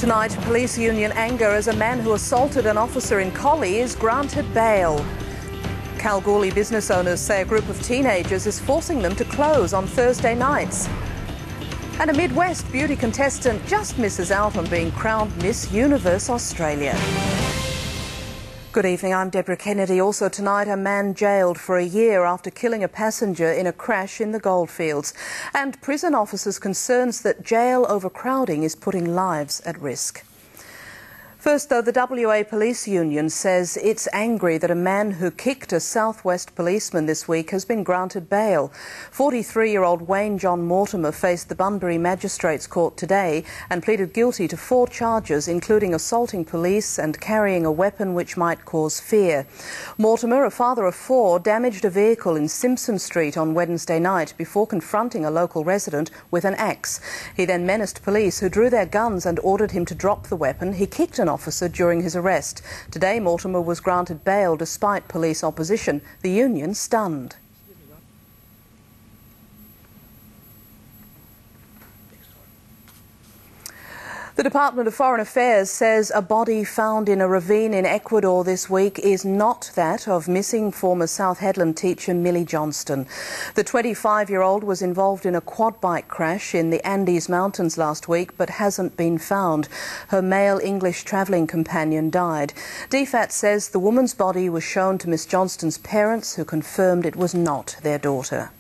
Tonight, police union anger as a man who assaulted an officer in Collie is granted bail. Kalgoorlie business owners say a group of teenagers is forcing them to close on Thursday nights. And a Midwest beauty contestant just misses out on being crowned Miss Universe Australia. Good evening, I'm Deborah Kennedy. Also tonight, a man jailed for a year after killing a passenger in a crash in the goldfields. And prison officers concerns that jail overcrowding is putting lives at risk. First, though, the WA Police Union says it's angry that a man who kicked a southwest policeman this week has been granted bail. 43-year-old Wayne John Mortimer faced the Bunbury Magistrates Court today and pleaded guilty to 4 charges, including assaulting police and carrying a weapon which might cause fear. Mortimer, a father of 4, damaged a vehicle in Simpson Street on Wednesday night before confronting a local resident with an axe. He then menaced police, who drew their guns and ordered him to drop the weapon. He kicked an officer during his arrest. Today, Mortimer was granted bail despite police opposition. The union stunned. The Department of Foreign Affairs says a body found in a ravine in Ecuador this week is not that of missing former South Headland teacher Millie Johnston. The 25-year-old was involved in a quad bike crash in the Andes Mountains last week but hasn't been found. Her male English travelling companion died. DFAT says the woman's body was shown to Miss Johnston's parents, who confirmed it was not their daughter.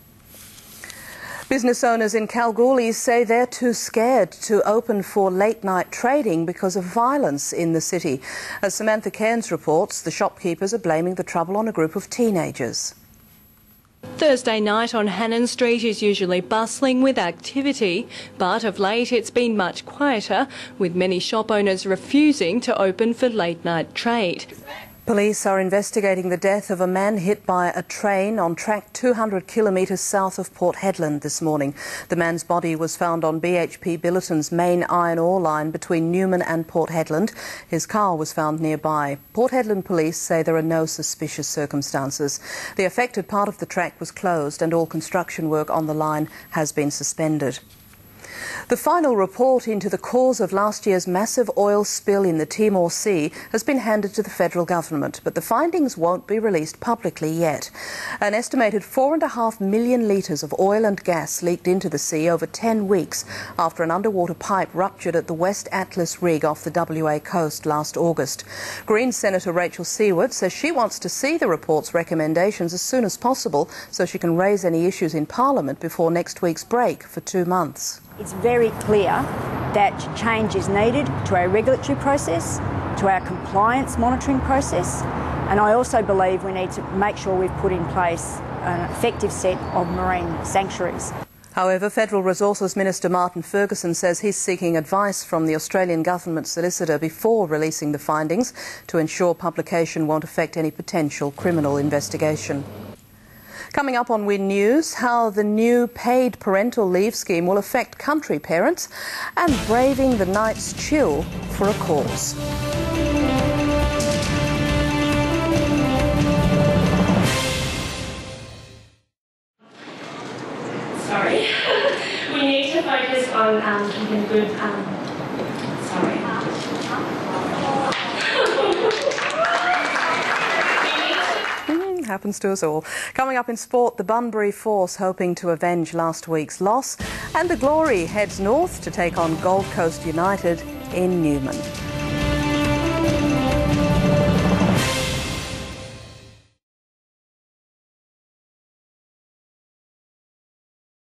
Business owners in Kalgoorlie say they're too scared to open for late-night trading because of violence in the city. As Samantha Cairns reports, the shopkeepers are blaming the trouble on a group of teenagers. Thursday night on Hannon Street is usually bustling with activity, but of late it's been much quieter, with many shop owners refusing to open for late-night trade. Police are investigating the death of a man hit by a train on track 200 kilometres south of Port Hedland this morning. The man's body was found on BHP Billiton's main iron ore line between Newman and Port Hedland. His car was found nearby. Port Hedland police say there are no suspicious circumstances. The affected part of the track was closed and all construction work on the line has been suspended. The final report into the cause of last year's massive oil spill in the Timor Sea has been handed to the federal government, but the findings won't be released publicly yet. An estimated 4.5 million litres of oil and gas leaked into the sea over 10 weeks after an underwater pipe ruptured at the West Atlas rig off the WA coast last August. Greens Senator Rachel Seward says she wants to see the report's recommendations as soon as possible so she can raise any issues in Parliament before next week's break for 2 months. It's very clear that change is needed to our regulatory process, to our compliance monitoring process, and I also believe we need to make sure we've put in place an effective set of marine sanctuaries. However, Federal Resources Minister Martin Ferguson says he's seeking advice from the Australian Government solicitor before releasing the findings to ensure publication won't affect any potential criminal investigation. Coming up on Win News, how the new paid parental leave scheme will affect country parents and braving the night's chill for a cause. Sorry. We need to focus on keeping good, sorry. Happens to us all. Coming up in sport, the Bunbury Force hoping to avenge last week's loss, and the Glory heads north to take on Gold Coast United in Newman.